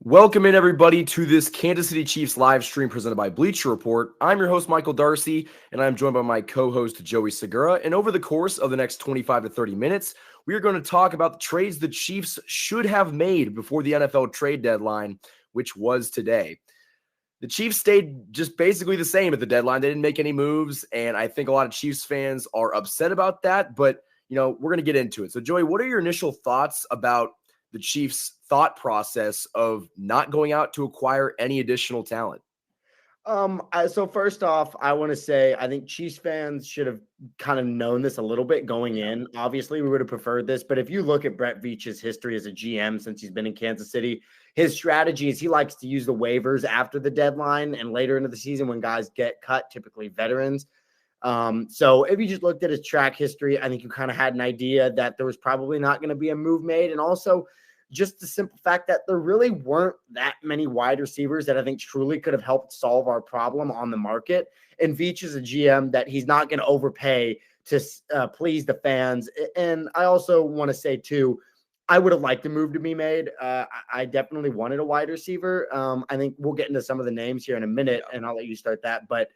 Welcome in, everybody, to this Kansas City Chiefs live stream presented by Bleacher Report. I'm your host, Michael Darcy, and I'm joined by my co-host, Joey Segura. And over the course of the next 25 to 30 minutes, we are going to talk about the trades the Chiefs should have made before the NFL trade deadline, which was today. The Chiefs stayed just basically the same at the deadline. They didn't make any moves, and I think a lot of Chiefs fans are upset about that, but, we're going to get into it. So, Joey, what are your initial thoughts about the Chiefs' thought process of not going out to acquire any additional talent? So first off, I want to say I think Chiefs fans should have kind of known this a little bit going in. Obviously, we would have preferred this, but if you look at Brett Veach's history as a GM since he's been in Kansas City, his strategy is he likes to use the waivers after the deadline and later into the season when guys get cut, typically veterans. So if you just looked at his track history, I think you kind of had an idea that there was probably not going to be a move made. And also just the simple fact that there really weren't that many wide receivers that I think truly could have helped solve our problem on the market. And Veach is a GM that he's not going to overpay to please the fans. And I also want to say, too, I would have liked a move to be made. I definitely wanted a wide receiver. I think we'll get into some of the names here in a minute, and I'll let you start that. But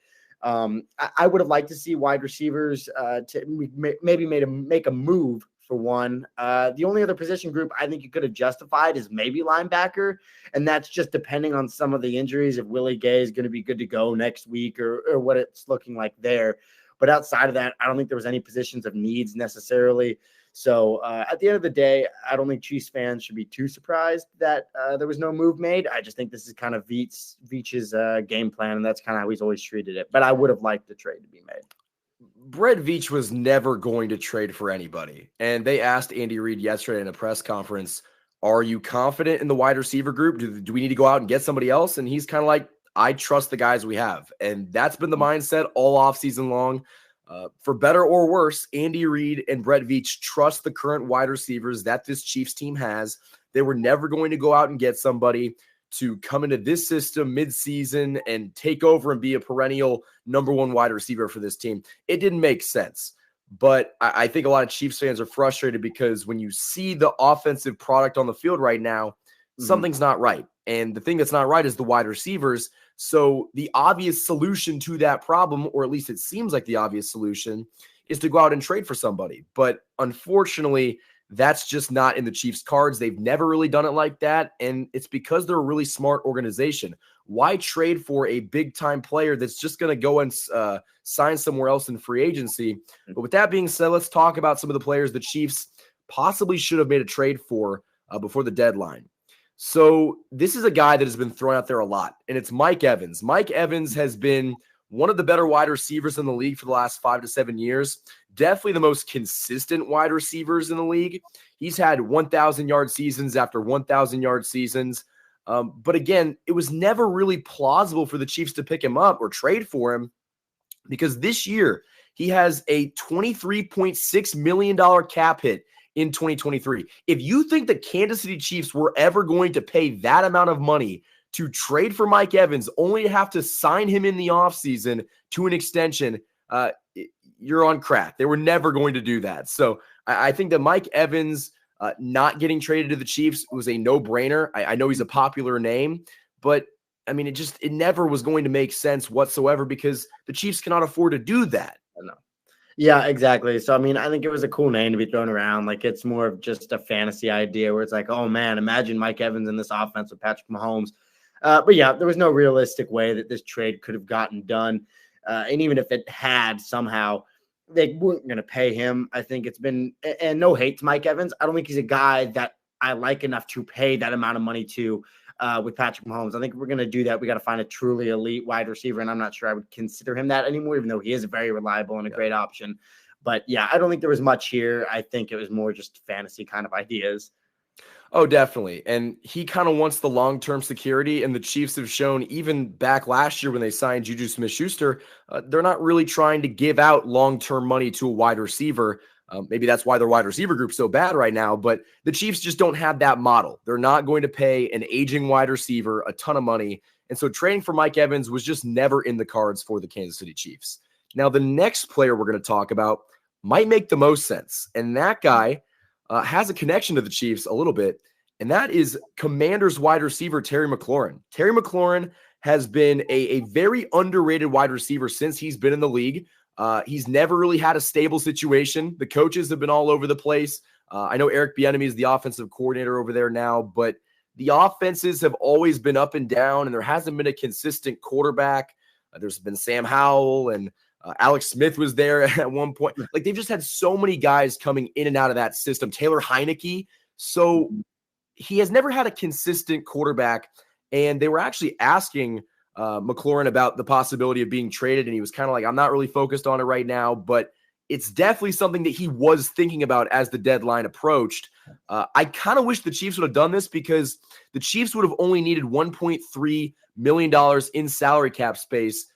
I would have liked to see wide receivers to maybe make a move for one. The only other position group I think you could have justified is maybe linebacker, and that's just depending on some of the injuries. If Willie Gay is going to be good to go next week or what it's looking like there. But outside of that, I don't think there was any positions of needs necessarily. So at the end of the day, I don't think Chiefs fans should be too surprised that there was no move made. I just think this is kind of Veach's game plan, and that's kind of how he's always treated it. But I would have liked the trade to be made. Brett Veach was never going to trade for anybody. And they asked Andy Reid yesterday in a press conference, are you confident in the wide receiver group? Do we need to go out and get somebody else? And he's kind of like, I trust the guys we have. And that's been the mindset all offseason long. For better or worse, Andy Reid and Brett Veach trust the current wide receivers that this Chiefs team has. They were never going to go out and get somebody to come into this system midseason and take over and be a perennial number one wide receiver for this team. It didn't make sense. But I think a lot of Chiefs fans are frustrated because when you see the offensive product on the field right now, something's not right. And the thing that's not right is the wide receivers. So the obvious solution to that problem, or at least it seems like the obvious solution, is to go out and trade for somebody. But unfortunately, that's just not in the Chiefs' cards. They've never really done it like that, and it's because they're a really smart organization. Why trade for a big-time player that's just going to go and sign somewhere else in free agency? But with that being said, let's talk about some of the players the Chiefs possibly should have made a trade for before the deadline. So this is a guy that has been thrown out there a lot, and it's Mike Evans. Mike Evans has been one of the better wide receivers in the league for the last 5 to 7 years. Definitely the most consistent wide receivers in the league. He's had 1,000-yard seasons after 1,000-yard seasons. But again, it was never really plausible for the Chiefs to pick him up or trade for him because this year he has a $23.6 million cap hit in 2023. If you think the Kansas City Chiefs were ever going to pay that amount of money to trade for Mike Evans, only to have to sign him in the offseason to an extension, you're on crack. They were never going to do that. So I think that Mike Evans not getting traded to the Chiefs was a no-brainer. I know he's a popular name, but I mean, it never was going to make sense whatsoever because the Chiefs cannot afford to do that. No. Yeah, exactly. So, I mean, I think it was a cool name to be thrown around. Like, it's more of just a fantasy idea where it's like, oh, man, imagine Mike Evans in this offense with Patrick Mahomes. But, yeah, there was no realistic way that this trade could have gotten done. And even if it had somehow, they weren't going to pay him. I think it's been – and no hate to Mike Evans. I don't think he's a guy that I like enough to pay that amount of money to with Patrick Mahomes. I think if we're going to do that, we got to find a truly elite wide receiver, and I'm not sure I would consider him that anymore, even though he is very reliable and a great option. But, yeah, I don't think there was much here. I think it was more just fantasy kind of ideas. Oh, definitely. And he kind of wants the long-term security, and the Chiefs have shown even back last year when they signed Juju Smith-Schuster, they're not really trying to give out long-term money to a wide receiver. Maybe that's why their wide receiver group's so bad right now, but the Chiefs just don't have that model. They're not going to pay an aging wide receiver a ton of money, and so trading for Mike Evans was just never in the cards for the Kansas City Chiefs. Now, the next player we're going to talk about might make the most sense, and that guy has a connection to the Chiefs a little bit, and that is Commanders wide receiver Terry McLaurin. Terry McLaurin has been a very underrated wide receiver since he's been in the league. He's never really had a stable situation. The coaches have been all over the place. I know Eric Bieniemy is the offensive coordinator over there now, but the offenses have always been up and down, and there hasn't been a consistent quarterback. There's been Sam Howell, and Alex Smith was there at one point. Like, they've just had so many guys coming in and out of that system. Taylor Heineke. So he has never had a consistent quarterback, and they were actually asking McLaurin about the possibility of being traded, and he was kind of like, I'm not really focused on it right now, but it's definitely something that he was thinking about as the deadline approached. I kind of wish the Chiefs would have done this, because the Chiefs would have only needed $1.3 million in salary cap space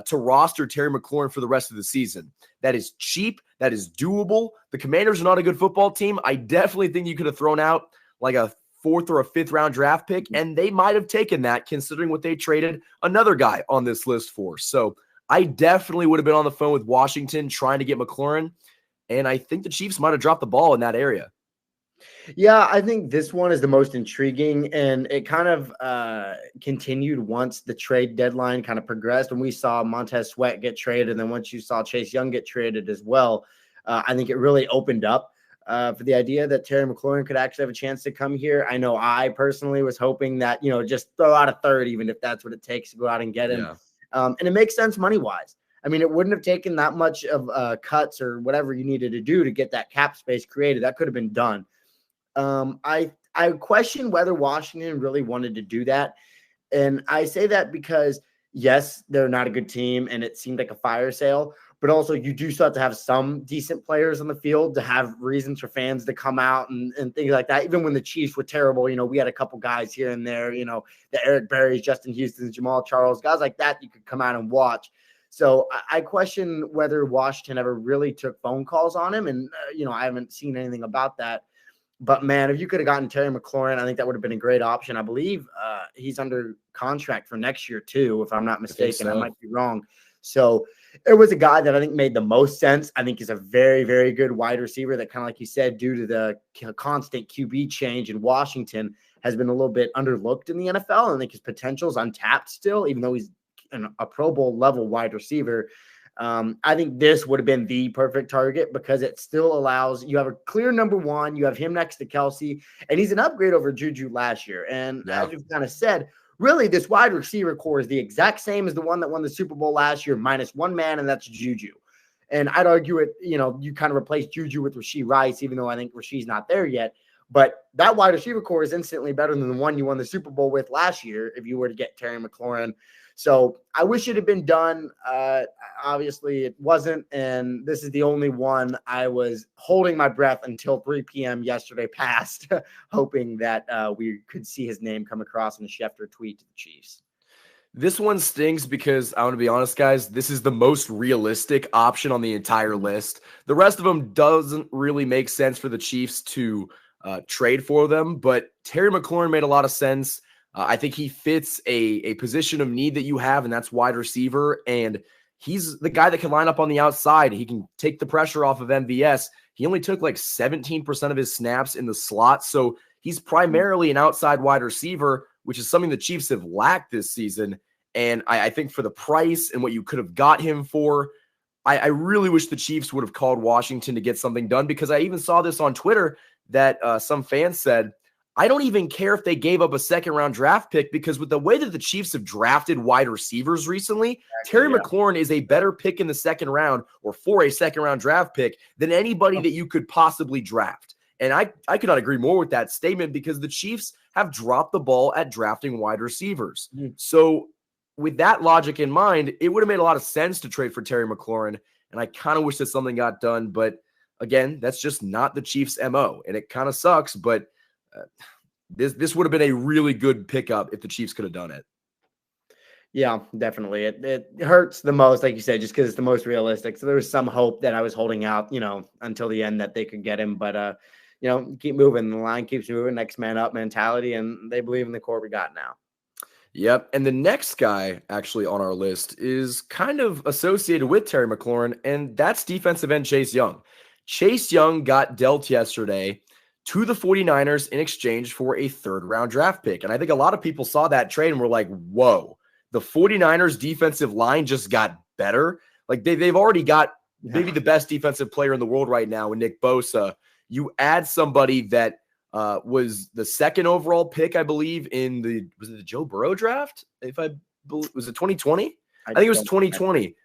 to roster Terry McLaurin for the rest of the season. That is cheap. That is doable. The Commanders are not a good football team. I definitely think you could have thrown out like a 4th or a 5th round draft pick, and they might have taken that, considering what they traded another guy on this list for. So I definitely would have been on the phone with Washington trying to get McLaurin, and I think the Chiefs might have dropped the ball in that area. Yeah, I think this one is the most intriguing, and it kind of continued once the trade deadline kind of progressed, and we saw Montez Sweat get traded, and then once you saw Chase Young get traded as well, I think it really opened up for the idea that Terry McLaurin could actually have a chance to come here. I know I personally was hoping that, just throw out a 3rd, even if that's what it takes to go out and get him. Yeah. And it makes sense money-wise. I mean, it wouldn't have taken that much of cuts or whatever you needed to do to get that cap space created. That could have been done. I question whether Washington really wanted to do that. And I say that because, yes, they're not a good team, and it seemed like a fire sale. But also, you do still have to have some decent players on the field to have reasons for fans to come out and things like that. Even when the Chiefs were terrible, we had a couple guys here and there, the Eric Berrys, Justin Houston, Jamal Charles, guys like that you could come out and watch. So I question whether Washington ever really took phone calls on him. And, I haven't seen anything about that. But, man, if you could have gotten Terry McLaurin, I think that would have been a great option. I believe he's under contract for next year, too, if I'm not mistaken. I might be wrong. So it was a guy that I think made the most sense. I think he's a very, very good wide receiver that, kind of like you said, due to the constant QB change in Washington, has been a little bit underlooked in the NFL. And I think his potential is untapped still, even though he's a Pro Bowl level wide receiver. I think this would have been the perfect target, because it still allows you have a clear number one. You have him next to Kelsey, and he's an upgrade over Juju last year. And as you've kind of said, really, this wide receiver core is the exact same as the one that won the Super Bowl last year, minus one man, and that's Juju. And I'd argue it, you kind of replace Juju with Rashee Rice, even though I think Rashee's not there yet. But that wide receiver core is instantly better than the one you won the Super Bowl with last year if you were to get Terry McLaurin. So I wish it had been done. Obviously, it wasn't. And this is the only one I was holding my breath until 3 p.m. yesterday passed, hoping that we could see his name come across in a Schefter tweet to the Chiefs. This one stings because, I want to be honest, guys, this is the most realistic option on the entire list. The rest of them doesn't really make sense for the Chiefs to trade for them, but Terry McLaurin made a lot of sense. I think he fits a position of need that you have, and that's wide receiver. And he's the guy that can line up on the outside. He can take the pressure off of MVS. He only took like 17% of his snaps in the slot. So he's primarily an outside wide receiver, which is something the Chiefs have lacked this season. And I think for the price and what you could have got him for, I really wish the Chiefs would have called Washington to get something done, because I even saw this on Twitter that some fans said, I don't even care if they gave up a 2nd-round draft pick, because with the way that the Chiefs have drafted wide receivers recently, Terry McLaurin is a better pick in the 2nd round, or for a 2nd-round draft pick, than anybody that you could possibly draft. And I could not agree more with that statement, because the Chiefs have dropped the ball at drafting wide receivers. So with that logic in mind, it would have made a lot of sense to trade for Terry McLaurin, and I kind of wish that something got done. But again, that's just not the Chiefs' MO, and it kind of sucks, but this would have been a really good pickup if the Chiefs could have done it. Yeah, definitely. It hurts the most, like you said, just because it's the most realistic. So there was some hope that I was holding out, until the end that they could get him. But, keep moving. The line keeps moving. Next man up mentality, and they believe in the core we got now. Yep. And the next guy actually on our list is kind of associated with Terry McLaurin, and that's defensive end Chase Young. Chase Young got dealt yesterday to the 49ers in exchange for a third-round draft pick. And I think a lot of people saw that trade and were like, whoa, the 49ers defensive line just got better. Like they've already got maybe the best defensive player in the world right now in Nick Bosa. You add somebody that was the second overall pick, I believe, was it the Joe Burrow draft? If I believe, was it 2020? I think it was 2020.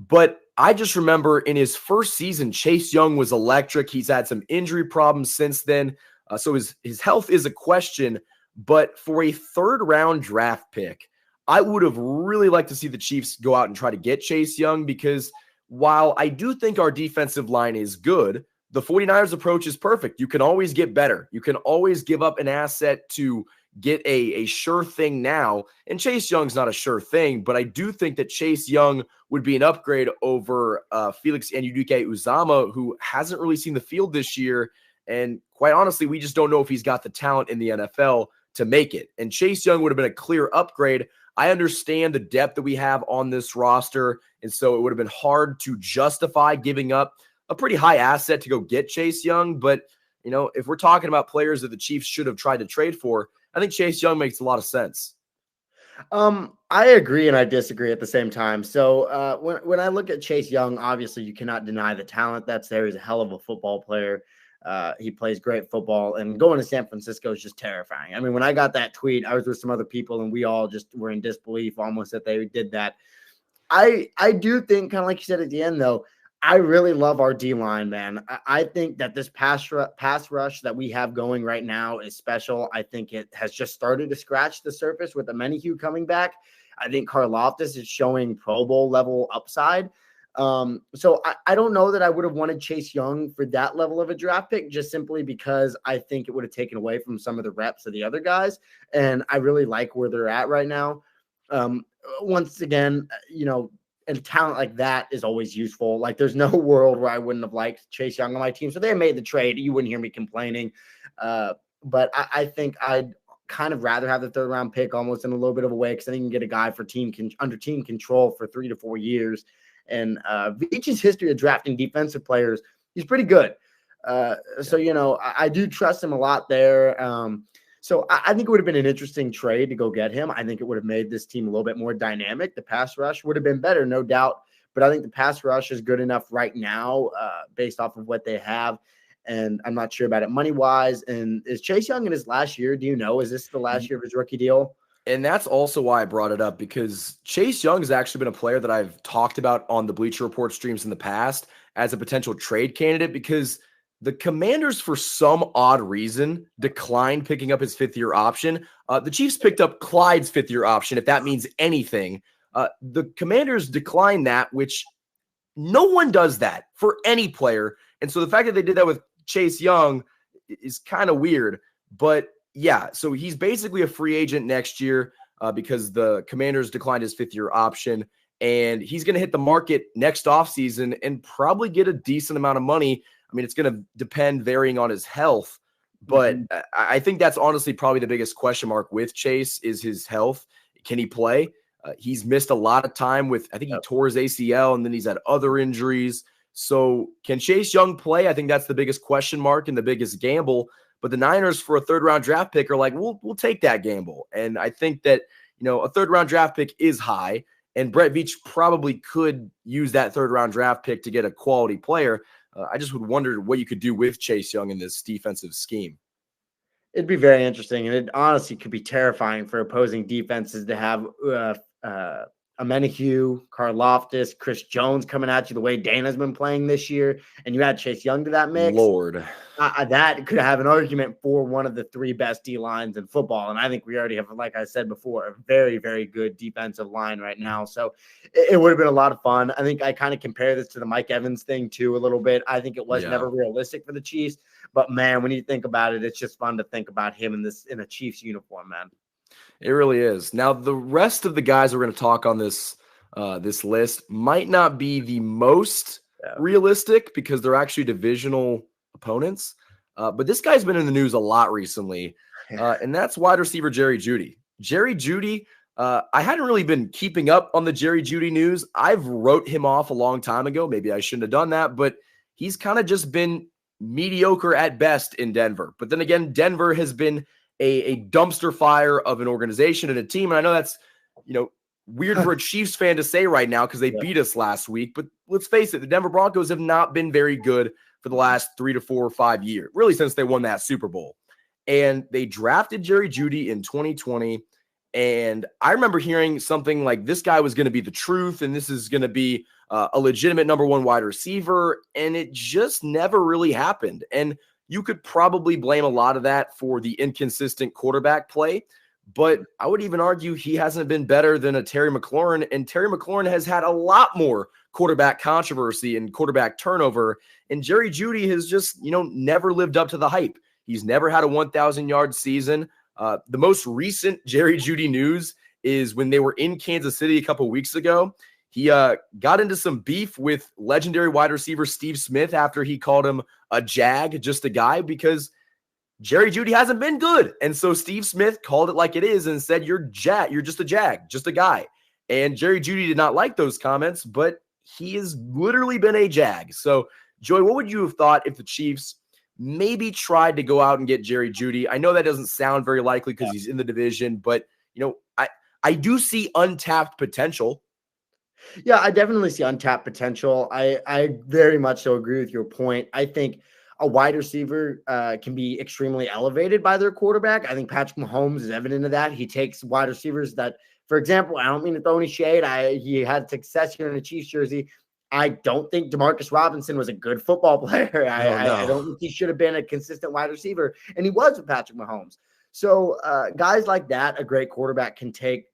But I just remember in his first season, Chase Young was electric. He's had some injury problems since then. So his health is a question. But for a third-round draft pick, I would have really liked to see the Chiefs go out and try to get Chase Young, because while I do think our defensive line is good, the 49ers approach is perfect. You can always get better. You can always give up an asset to get a sure thing now. And Chase Young's not a sure thing, but I do think that Chase Young would be an upgrade over Felix Anudike-Uzomah, who hasn't really seen the field this year. And quite honestly, we just don't know if he's got the talent in the NFL to make it. And Chase Young would have been a clear upgrade. I understand the depth that we have on this roster, and so it would have been hard to justify giving up a pretty high asset to go get Chase Young. But, if we're talking about players that the Chiefs should have tried to trade for, I think Chase Young makes a lot of sense. I agree and I disagree at the same time. So when I look at Chase Young, obviously you cannot deny the talent that's there. He's a hell of a football player. He plays great football, and going to San Francisco is just terrifying. I mean, when I got that tweet, I was with some other people and we all just were in disbelief almost that they did that. I do think, kind of like you said at the end, though, I really love our D-line, man. I think that this pass rush that we have going right now is special. I think it has just started to scratch the surface with Amenahue coming back. I think Karlaftis is showing Pro Bowl level upside. So I don't know that I would have wanted Chase Young for that level of a draft pick, just simply because I think it would have taken away from some of the reps of the other guys. And I really like where they're at right now. Once again, and talent like that is always useful. Like, there's no world where I wouldn't have liked Chase Young on my team. So they made the trade. You wouldn't hear me complaining. But I think I'd kind of rather have the third round pick almost in a little bit of a way, because then you can get a guy for under team control for 3 to 4 years. And Veach's history of drafting defensive players, he's pretty good. So, I do trust him a lot there. So I think it would have been an interesting trade to go get him. I think it would have made this team a little bit more dynamic. The pass rush would have been better, no doubt. But I think the pass rush is good enough right now based off of what they have. And I'm not sure about it money-wise. And is Chase Young in his last year? Do you know? Is this the last year of his rookie deal? And that's also why I brought it up, because Chase Young has actually been a player that I've talked about on the Bleacher Report streams in the past as a potential trade candidate, because the Commanders, for some odd reason, declined picking up his fifth-year option. The Chiefs picked up Clyde's fifth-year option, if that means anything. The Commanders declined that, which no one does that for any player. And so the fact that they did that with Chase Young is kind of weird. But yeah, so he's basically a free agent next year because the Commanders declined his fifth-year option. And he's going to hit the market next offseason and probably get a decent amount of money. I mean, it's going to depend varying on his health, but I think that's honestly probably the biggest question mark with Chase is his health. Can he play? He's missed a lot of time with, I think he tore his ACL, and then he's had other injuries. So can Chase Young play? I think that's the biggest question mark and the biggest gamble. But the Niners, for a third-round draft pick, are like, we'll take that gamble. And I think that, a third-round draft pick is high, and Brett Veach probably could use that third-round draft pick to get a quality player. I just would wonder what you could do with Chase Young in this defensive scheme. It'd be very interesting, and it honestly could be terrifying for opposing defenses to have Amenahue, Karlaftis, Chris Jones coming at you the way Dana's been playing this year, and you add Chase Young to that mix. Lord. That could have an argument for one of the 3 best D lines in football. And I think we already have, like I said before, a very, very good defensive line right now. So it would have been a lot of fun. I think I kind of compare this to the Mike Evans thing too a little bit. I think it was never realistic for the Chiefs, but man, when you think about it, it's just fun to think about him in a Chiefs uniform, man. It really is. Now, the rest of the guys we're going to talk on this list might not be the most realistic because they're actually divisional opponents. But this guy's been in the news a lot recently, and that's wide receiver Jerry Jeudy. Jerry Jeudy, I hadn't really been keeping up on the Jerry Jeudy news. I've wrote him off a long time ago. Maybe I shouldn't have done that, but he's kind of just been mediocre at best in Denver. But then again, Denver has been a dumpster fire of an organization and a team. And I know that's, weird for a Chiefs fan to say right now because they beat us last week. But let's face it, the Denver Broncos have not been very good for the last 3 to 4 or 5 years, really since they won that Super Bowl. And they drafted Jerry Jeudy in 2020. And I remember hearing something like this guy was going to be the truth and this is going to be a legitimate number 1 wide receiver. And it just never really happened. And you could probably blame a lot of that for the inconsistent quarterback play. But I would even argue he hasn't been better than a Terry McLaurin. And Terry McLaurin has had a lot more quarterback controversy and quarterback turnover. And Jerry Jeudy has just, never lived up to the hype. He's never had a 1,000-yard season. The most recent Jerry Jeudy news is when they were in Kansas City a couple of weeks ago. He got into some beef with legendary wide receiver Steve Smith after he called him a jag, just a guy, because Jerry Jeudy hasn't been good. And so Steve Smith called it like it is and said, you're just a jag, just a guy. And Jerry Jeudy did not like those comments, but he has literally been a jag. So, Joey, what would you have thought if the Chiefs maybe tried to go out and get Jerry Jeudy? I know that doesn't sound very likely because he's in the division, but, I do see untapped potential. Yeah, I definitely see untapped potential. I very much so agree with your point. I think a wide receiver can be extremely elevated by their quarterback. I think Patrick Mahomes is evident of that. He takes wide receivers that, for example, I don't mean to throw any shade. He had success here in a Chiefs jersey. I don't think Demarcus Robinson was a good football player. I don't think he should have been a consistent wide receiver, and he was with Patrick Mahomes. So guys like that, a great quarterback can take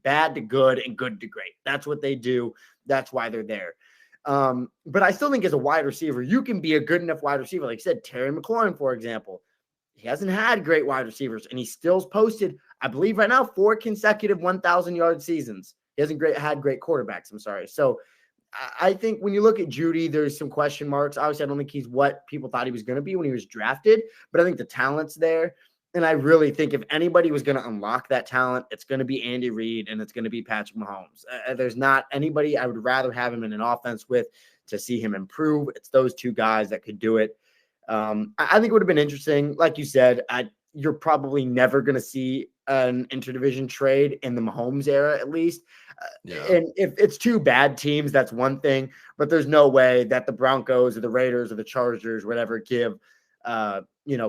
bad to good and good to great. That's what they do. That's why they're there. But I still think as a wide receiver, you can be a good enough wide receiver. Like I said, Terry McLaurin, for example, he hasn't had great wide receivers, and he still's posted, I believe right now, 4 consecutive 1,000-yard seasons. He hasn't had great quarterbacks. I'm sorry. So I think when you look at Jeudy, there's some question marks. Obviously, I don't think he's what people thought he was going to be when he was drafted, but I think the talent's there. And I really think if anybody was going to unlock that talent, it's going to be Andy Reid and it's going to be Patrick Mahomes. There's not anybody I would rather have him in an offense with to see him improve. It's those two guys that could do it. I think it would have been interesting. Like you said, you're probably never going to see an interdivision trade in the Mahomes era, at least. And if it's 2 bad teams, that's one thing. But there's no way that the Broncos or the Raiders or the Chargers, whatever, give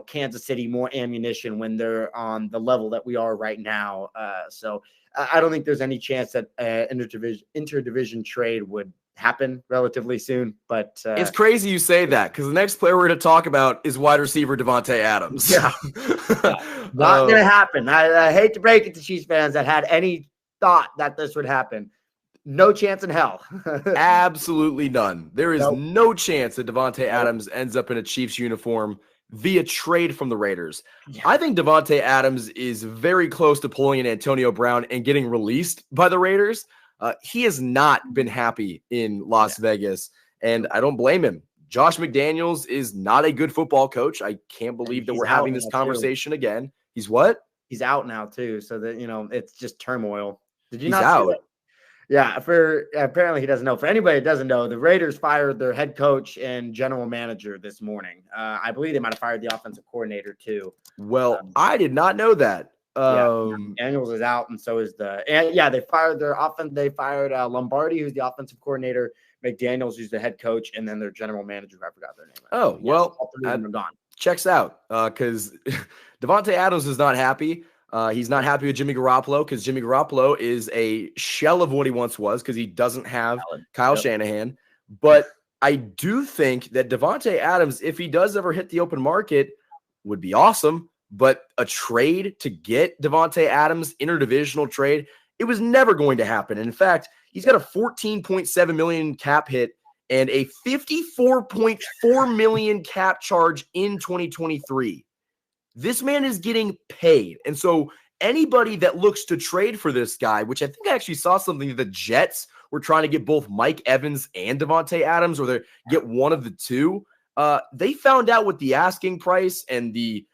Kansas City more ammunition when they're on the level that we are right now. So I don't think there's any chance that interdivision trade would happen relatively soon. But it's crazy you say that because the next player we're going to talk about is wide receiver Devonte Adams. Yeah. Not going to happen. I hate to break it to Chiefs fans that had any thought that this would happen. No chance in hell. Absolutely none. There is no chance that Devonte Adams ends up in a Chiefs uniform via trade from the Raiders. Yeah. I think Devonte Adams is very close to pulling an Antonio Brown and getting released by the Raiders. He has not been happy in Las Vegas, and I don't blame him. Josh McDaniels is not a good football coach. I can't believe that we're having this conversation again. He's what? He's out now too, so that it's just turmoil. Did you He's not out. See that? Yeah, apparently he doesn't know. For anybody that doesn't know, the Raiders fired their head coach and general manager this morning. I believe they might have fired the offensive coordinator too. Well, I did not know that. Daniels is out, and so is they fired their offense. They fired Lombardi, who's the offensive coordinator, McDaniels, who's the head coach, and then their general manager, I forgot their name. Oh, well, all 3 of them are gone. Checks out because Devonte Adams is not happy. He's not happy with Jimmy Garoppolo because Jimmy Garoppolo is a shell of what he once was because he doesn't have Kyle Shanahan. But I do think that Devonte Adams, if he does ever hit the open market, would be awesome. But a trade to get Devonte Adams, interdivisional trade, it was never going to happen. And in fact, he's got a $14.7 million cap hit and a $54.4 million cap charge in 2023. This man is getting paid. And so anybody that looks to trade for this guy, which I think I actually saw something that the Jets were trying to get both Mike Evans and Devonte Adams, or they get one of the two. They found out what the asking price and the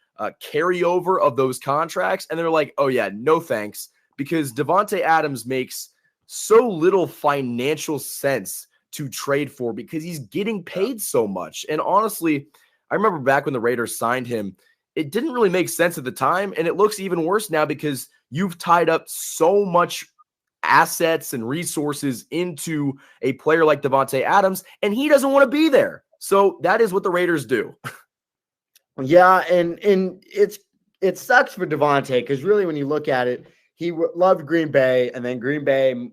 carryover of those contracts, and they're like, oh yeah, no thanks, because Devonte Adams makes so little financial sense to trade for because he's getting paid so much. And honestly, I remember back when the Raiders signed him, it didn't really make sense at the time. And it looks even worse now because you've tied up so much assets and resources into a player like Devonte Adams, and he doesn't want to be there. So that is what the Raiders do. Yeah, and it sucks for Devonte because really when you look at it, he loved Green Bay, and then Green Bay,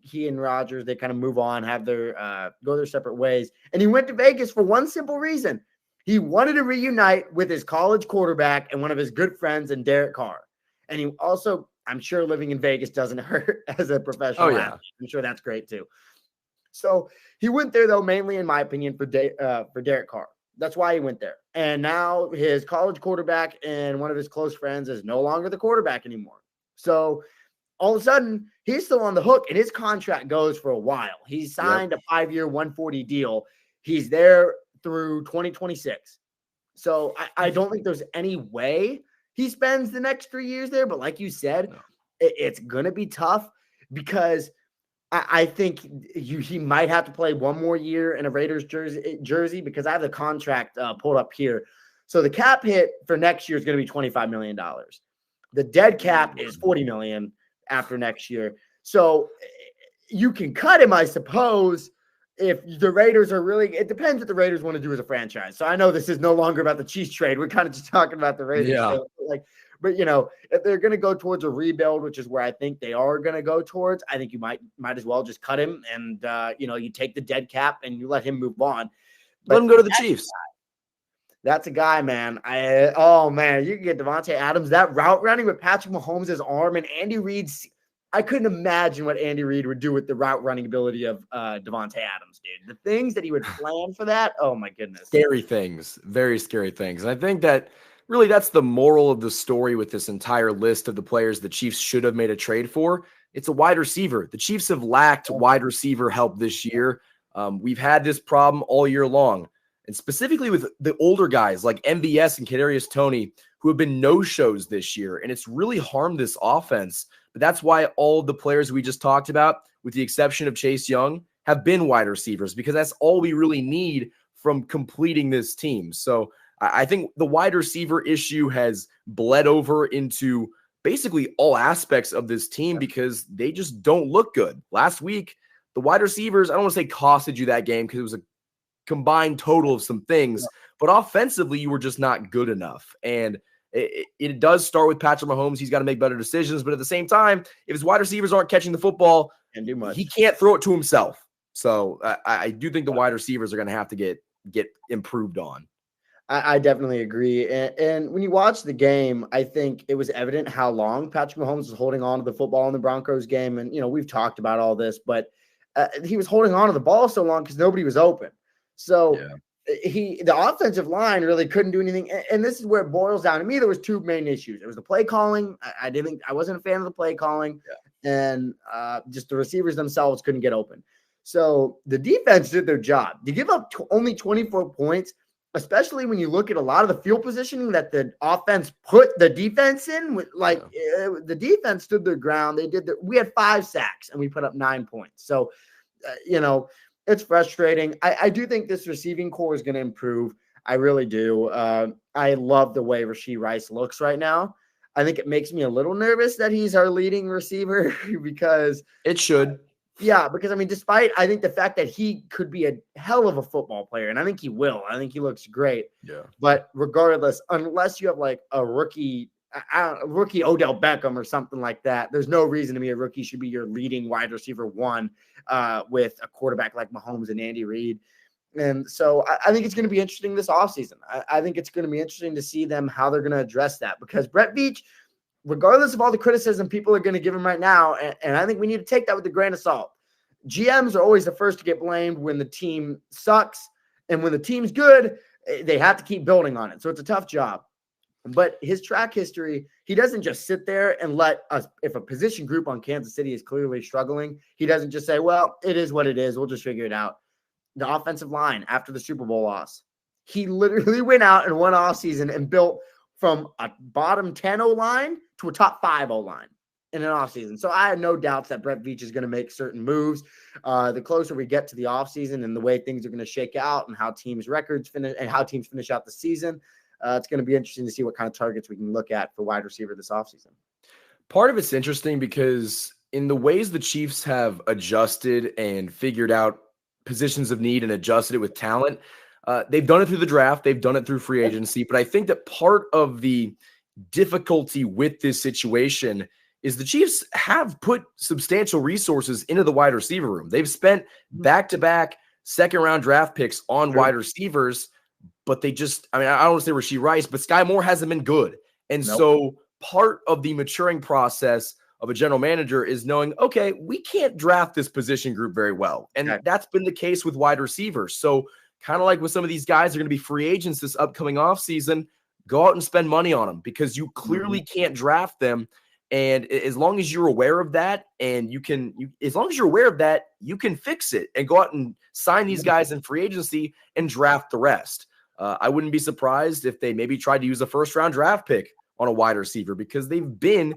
he and Rodgers, they kind of move on, have their go their separate ways, and he went to Vegas for one simple reason. He wanted to reunite with his college quarterback and one of his good friends in Derek Carr. And he also, I'm sure living in Vegas doesn't hurt as a professional athlete. I'm sure that's great too. So he went there though, mainly in my opinion for Derek Carr. That's why he went there. And now his college quarterback and one of his close friends is no longer the quarterback anymore. So all of a sudden he's still on the hook and his contract goes for a while. He signed a 5-year, 140 deal. He's there through 2026. So I don't think there's any way he spends the next 3 years there. But like you said, it's going to be tough because I think he might have to play one more year in a Raiders jersey because I have the contract pulled up here. So the cap hit for next year is going to be $25 million. The dead cap is $40 million after next year. So you can cut him, I suppose, if the Raiders are really – it depends what the Raiders want to do as a franchise. So I know this is no longer about the Chiefs trade. We're kind of just talking about the Raiders. Yeah. But, if they're going to go towards a rebuild, which is where I think they are going to go towards, I think you might as well just cut him and, you take the dead cap and you let him move on. But let him go to the Chiefs. That's a guy, man. You can get Devonte Adams. That route running with Patrick Mahomes' arm and Andy Reid's – I couldn't imagine what Andy Reid would do with the route running ability of Devonte Adams, dude. The things that he would plan for that, oh my goodness. Scary things, very scary things. And I think that really that's the moral of the story with this entire list of the players the Chiefs should have made a trade for. It's a wide receiver. The Chiefs have lacked wide receiver help this year. We've had this problem all year long. And specifically with the older guys like MVS and Kadarius Toney, who have been no-shows this year. And it's really harmed this offense. But that's why all of the players we just talked about, with the exception of Chase Young, have been wide receivers because that's all we really need from completing this team. So I think the wide receiver issue has bled over into basically all aspects of this team because they just don't look good. Last week, the wide receivers, I don't want to say costed you that game because it was a combined total of some things, but offensively, you were just not good enough. And it does start with Patrick Mahomes. He's got to make better decisions. But at the same time, if his wide receivers aren't catching the football, he can't throw it to himself. So I do think the wide receivers are going to have to get improved on. I definitely agree. And when you watch the game, I think it was evident how long Patrick Mahomes was holding on to the football in the Broncos game. And, we've talked about all this, but he was holding on to the ball so long because nobody was open. So the offensive line really couldn't do anything. And this is where it boils down. To me, there was two main issues. There was the play calling. I wasn't a fan of the play calling, and just the receivers themselves couldn't get open. So the defense did their job. To give up only 24 points, especially when you look at a lot of the field positioning that the offense put the defense in, the defense stood their ground. We had 5 sacks and we put up 9 points. So, it's frustrating. I do think this receiving core is going to improve. I really do. I love the way Rashee Rice looks right now. I think it makes me a little nervous that he's our leading receiver because it should. Because despite I think the fact that he could be a hell of a football player, and I think he will. I think he looks great. Yeah. But regardless, unless you have like a rookie Odell Beckham or something like that, there's no reason to me a rookie should be your leading wide receiver one with a quarterback like Mahomes and Andy Reid. And so I think it's going to be interesting this offseason. I think it's going to be interesting to see how they're going to address that because Brett Veach, regardless of all the criticism people are going to give him right now, and I think we need to take that with a grain of salt. GMs are always the first to get blamed when the team sucks, and when the team's good, they have to keep building on it. So it's a tough job. But his track history, he doesn't just sit there and let us, if a position group on Kansas City is clearly struggling, he doesn't just say, well, it is what it is. We'll just figure it out. The offensive line after the Super Bowl loss, he literally went out and won offseason and built from a bottom 10 O-line to a top 5 O-line. in an offseason. So I have no doubts that Brett Veach is going to make certain moves. The closer we get to the offseason and the way things are going to shake out and how teams' records finish and how teams finish out the season, it's going to be interesting to see what kind of targets we can look at for wide receiver this offseason. Part of it's interesting because in the ways the Chiefs have adjusted and figured out positions of need and adjusted it with talent, they've done it through the draft. They've done it through free agency. But I think that part of the difficulty with this situation is the Chiefs have put substantial resources into the wide receiver room. They've spent back-to-back second-round draft picks on wide receivers, but they just – I mean, I don't want to say Rashee Rice, but Sky Moore hasn't been good. And so part of the maturing process of a general manager is knowing, okay, we can't draft this position group very well. And that's been the case with wide receivers. So kind of like with some of these guys are going to be free agents this upcoming offseason, go out and spend money on them because you clearly can't draft them. And as long as you're aware of that and you can fix it and go out and sign these guys in free agency and draft the rest. I wouldn't be surprised if they maybe tried to use a first-round draft pick on a wide receiver because they've been,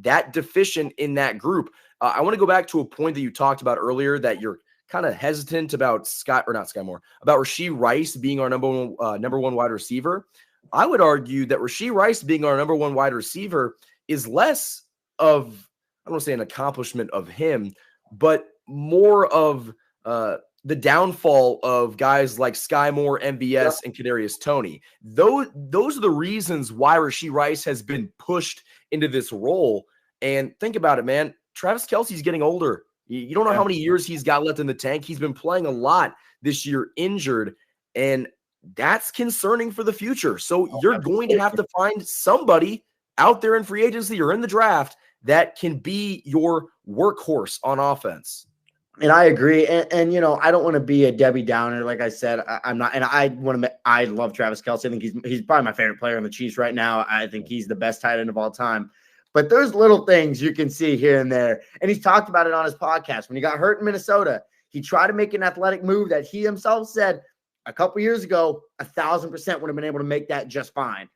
that deficient in that group. I want to go back to a point that you talked about earlier that you're kind of hesitant about about Rashee Rice being our number one wide receiver. I would argue that Rashee Rice being our number one wide receiver is less of, I don't want to say an accomplishment of him, but more of the downfall of guys like Sky Moore, MVS, and Kadarius Toney. Those are the reasons why Rashee Rice has been pushed into this role. And think about it, man. Travis Kelce's getting older. You don't know how many years he's got left in the tank. He's been playing a lot this year injured, and that's concerning for the future. So you're going to have to find somebody out there in free agency or in the draft that can be your workhorse on offense. And I agree. And I don't want to be a Debbie Downer. Like I said, I'm not. And I love Travis Kelce. I think he's probably my favorite player on the Chiefs right now. I think he's the best tight end of all time. But there's little things you can see here and there. And he's talked about it on his podcast. When he got hurt in Minnesota, he tried to make an athletic move that he himself said a couple years ago, 1,000% would have been able to make that just fine.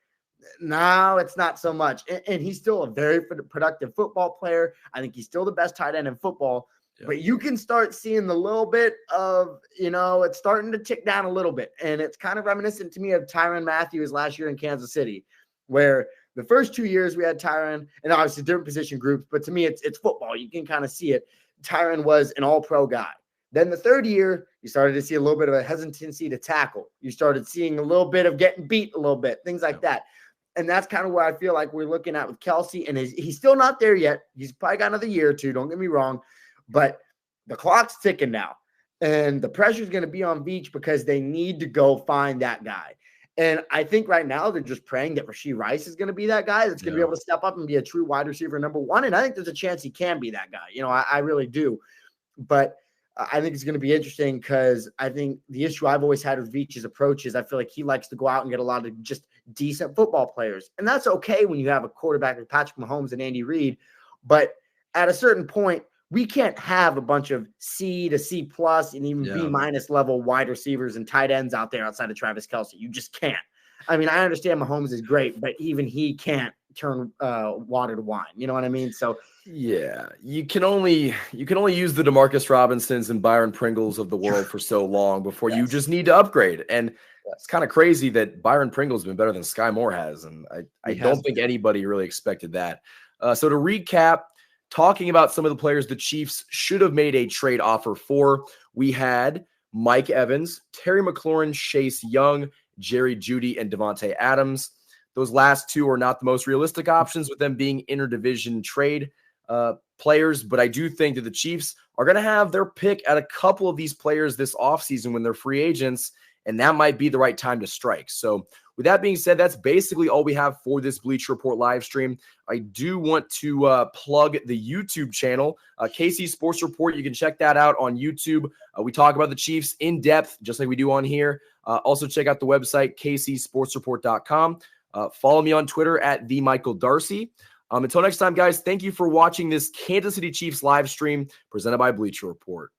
Now it's not so much. And he's still a very productive football player. I think he's still the best tight end in football. But you can start seeing the little bit of, it's starting to tick down a little bit. And it's kind of reminiscent to me of Tyrann Mathieu last year in Kansas City, where the first 2 years we had Tyrann, and obviously different position groups, but to me it's football. You can kind of see it. Tyrann was an all-pro guy. Then the third year, you started to see a little bit of a hesitancy to tackle. You started seeing a little bit of getting beat a little bit, things like that. And that's kind of where I feel like we're looking at with Kelce. And he's still not there yet. He's probably got another year or two, don't get me wrong. But the clock's ticking now. And the pressure is going to be on Veach because they need to go find that guy. And I think right now they're just praying that Rashee Rice is going to be that guy that's going to be able to step up and be a true wide receiver number one. And I think there's a chance he can be that guy. I really do. But I think it's going to be interesting because I think the issue I've always had with Veach's approach is I feel like he likes to go out and get a lot of just decent football players. And that's okay when you have a quarterback like Patrick Mahomes and Andy Reid. But at a certain point, we can't have a bunch of C to C plus and even B minus level wide receivers and tight ends out there outside of Travis Kelce. You just can't. I mean, I understand Mahomes is great, but even he can't turn water to wine. You know what I mean? So yeah, you can only use the DeMarcus Robinsons and Byron Pringles of the world for so long before you just need to upgrade. And it's kind of crazy that Byron Pringle's been better than Sky Moore has, and I don't think anybody really expected that. So to recap, talking about some of the players the Chiefs should have made a trade offer for, we had Mike Evans, Terry McLaurin, Chase Young, Jerry Jeudy, and Devonte Adams. Those last two are not the most realistic options with them being interdivision trade players, but I do think that the Chiefs are going to have their pick at a couple of these players this offseason when they're free agents, and that might be the right time to strike. So with that being said, that's basically all we have for this Bleacher Report live stream. I do want to plug the YouTube channel, KC Sports Report. You can check that out on YouTube. We talk about the Chiefs in depth, just like we do on here. Also check out the website, kcsportsreport.com. Follow me on Twitter at @TheMichaelDarcy. Until next time, guys, thank you for watching this Kansas City Chiefs live stream presented by Bleacher Report.